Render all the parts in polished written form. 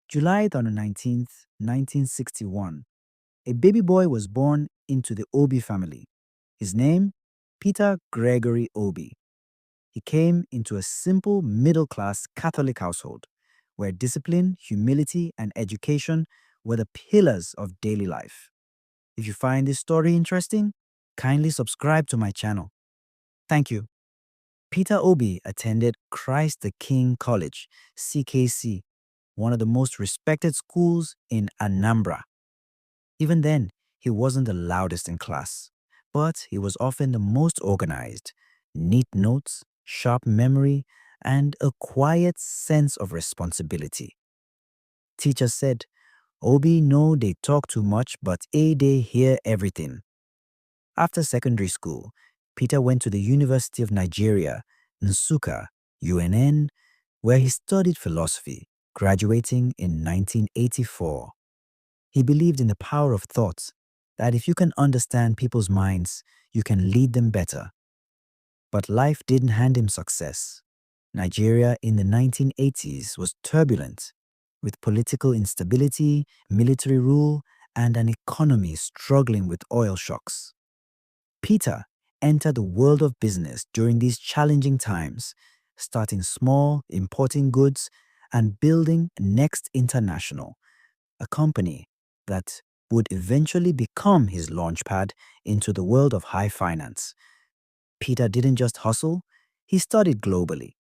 July on the 19th, 1961, a baby boy was born into the Obi family. His name? Peter Gregory Obi. He came into a simple middle-class Catholic household where discipline, humility, and education were the pillars of daily life. If you find this story interesting, kindly subscribe to my channel. Thank you. Peter Obi attended Christ the King College, CKC, one of the most respected schools in Anambra. Even then, he wasn't the loudest in class, but he was often the most organized, neat notes, sharp memory, and a quiet sense of responsibility. Teachers said, Obi know they talk too much, but they hear everything. After secondary school, Peter went to the University of Nigeria, Nsukka, UNN, where he studied philosophy, graduating in 1984. He believed in the power of thought, that if you can understand people's minds, you can lead them better. But life didn't hand him success. Nigeria in the 1980s was turbulent, with political instability, military rule, and an economy struggling with oil shocks. Peter entered the world of business during these challenging times, starting small, importing goods, and building Next International, a company that would eventually become his launchpad into the world of high finance. Peter didn't just hustle, he studied globally.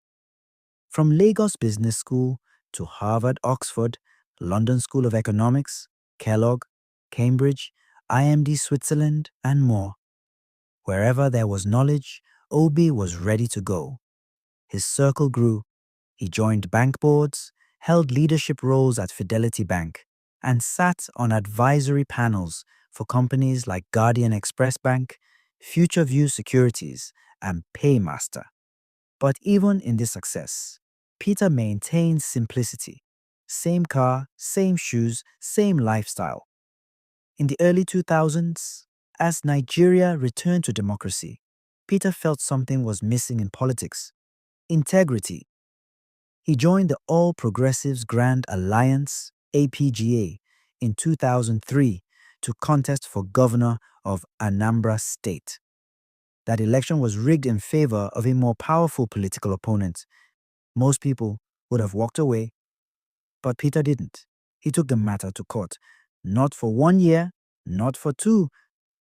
From Lagos Business School to Harvard, Oxford, London School of Economics, Kellogg, Cambridge, IMD Switzerland, and more. Wherever there was knowledge, Obi was ready to go. His circle grew. He joined bank boards, held leadership roles at Fidelity Bank, and sat on advisory panels for companies like Guardian Express Bank, Future View Securities, and Paymaster. But even in this success, Peter maintained simplicity. Same car, same shoes, same lifestyle. In the early 2000s, as Nigeria returned to democracy, Peter felt something was missing in politics: integrity. He joined the All Progressives Grand Alliance, APGA, in 2003 to contest for governor of Anambra State. That election was rigged in favor of a more powerful political opponent. Most people would have walked away, but Peter didn't. He took the matter to court, not for 1 year, not for 2,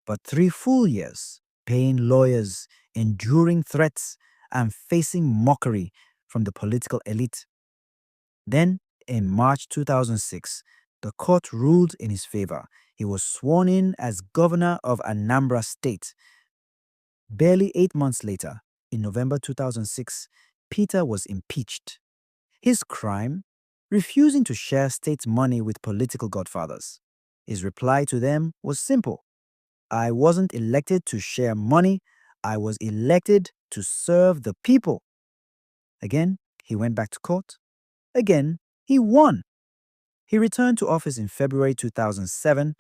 but 3 full years, paying lawyers, enduring threats, and facing mockery from the political elite. Then, in March 2006, the court ruled in his favor. He was sworn in as governor of Anambra State. Barely 8 months later, in November 2006, Peter was impeached. His crime? Refusing to share state money with political godfathers. His reply to them was simple: I wasn't elected to share money, I was elected to serve the people. Again, he went back to court. Again, he won. He returned to office in February 2007,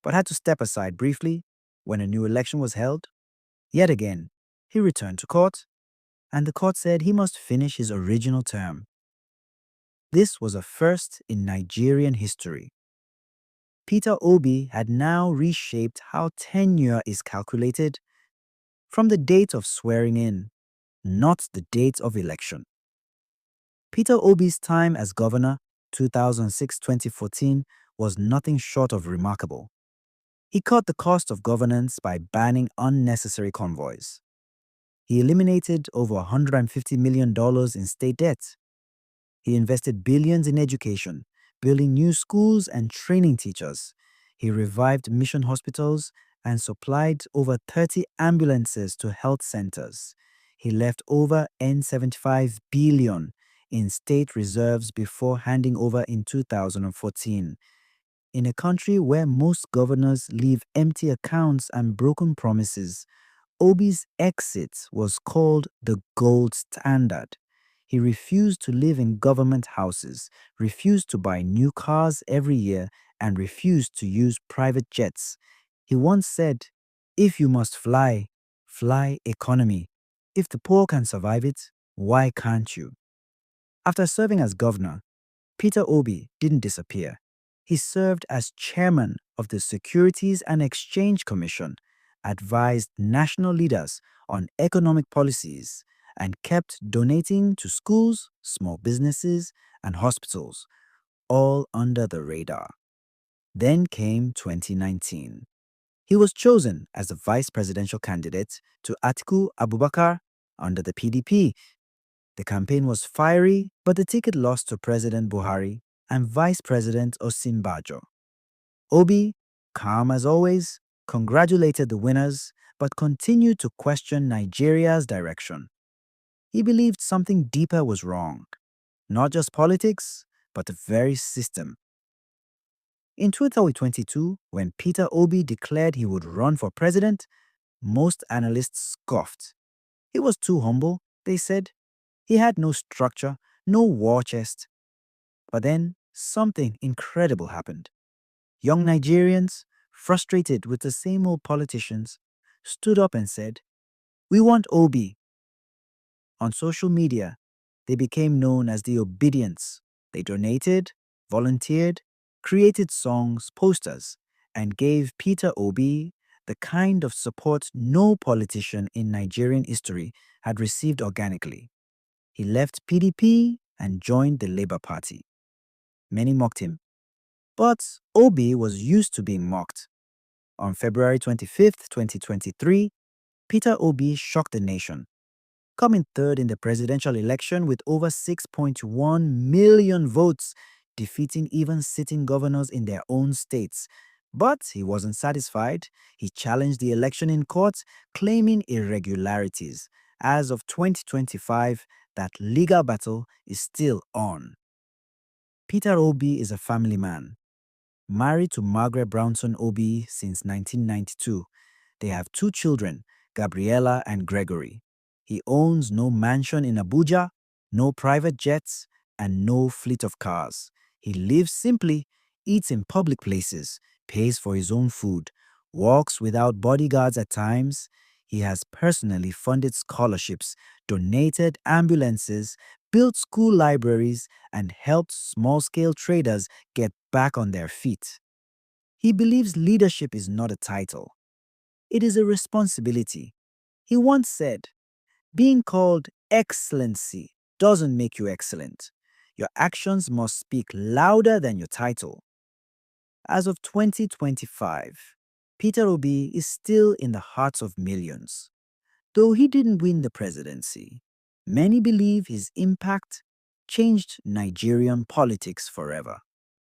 but had to step aside briefly when a new election was held. Yet again, he returned to court, and the court said he must finish his original term. This was a first in Nigerian history. Peter Obi had now reshaped how tenure is calculated from the date of swearing in, not the date of election. Peter Obi's time as governor, 2006-2014, was nothing short of remarkable. He cut the cost of governance by banning unnecessary convoys. He eliminated over $150 million in state debt. He invested billions in education, building new schools and training teachers. He revived mission hospitals and supplied over 30 ambulances to health centers. He left over N75 billion in state reserves before handing over in 2014. In a country where most governors leave empty accounts and broken promises, Obi's exit was called the gold standard. He refused to live in government houses, refused to buy new cars every year, and refused to use private jets. He once said, "If you must fly, fly economy. If the poor can survive it, why can't you?" After serving as governor, Peter Obi didn't disappear. He served as chairman of the Securities and Exchange Commission, advised national leaders on economic policies, and kept donating to schools, small businesses, and hospitals, all under the radar. Then came 2019. He was chosen as the vice presidential candidate to Atiku Abubakar under the PDP. The campaign was fiery, but the ticket lost to President Buhari and Vice President Osinbajo. Obi, calm as always, congratulated the winners but continued to question Nigeria's direction. He believed something deeper was wrong, not just politics, but the very system. In 2022, when Peter Obi declared he would run for president, most analysts scoffed. He was too humble, they said. He had no structure, no war chest. But then something incredible happened. Young Nigerians, frustrated with the same old politicians, stood up and said, "We want Obi." On social media, they became known as the Obedients. They donated, volunteered, created songs, posters, and gave Peter Obi the kind of support no politician in Nigerian history had received organically. He left PDP and joined the Labour Party. Many mocked him. But Obi was used to being mocked. On February 25th, 2023, Peter Obi shocked the nation, coming third in the presidential election with over 6.1 million votes, defeating even sitting governors in their own states. But he wasn't satisfied. He challenged the election in court, claiming irregularities. As of 2025, that legal battle is still on. Peter Obi is a family man. Married to Margaret Brownson Obi since 1992, they have two children, Gabriella and Gregory. He owns no mansion in Abuja, no private jets, and no fleet of cars. He lives simply, eats in public places, pays for his own food, walks without bodyguards at times. He has personally funded scholarships, donated ambulances, built school libraries, and helped small-scale traders get back on their feet. He believes leadership is not a title. It is a responsibility. He once said, "Being called excellency doesn't make you excellent. Your actions must speak louder than your title." As of 2025, Peter Obi is still in the hearts of millions. Though he didn't win the presidency, many believe his impact changed Nigerian politics forever.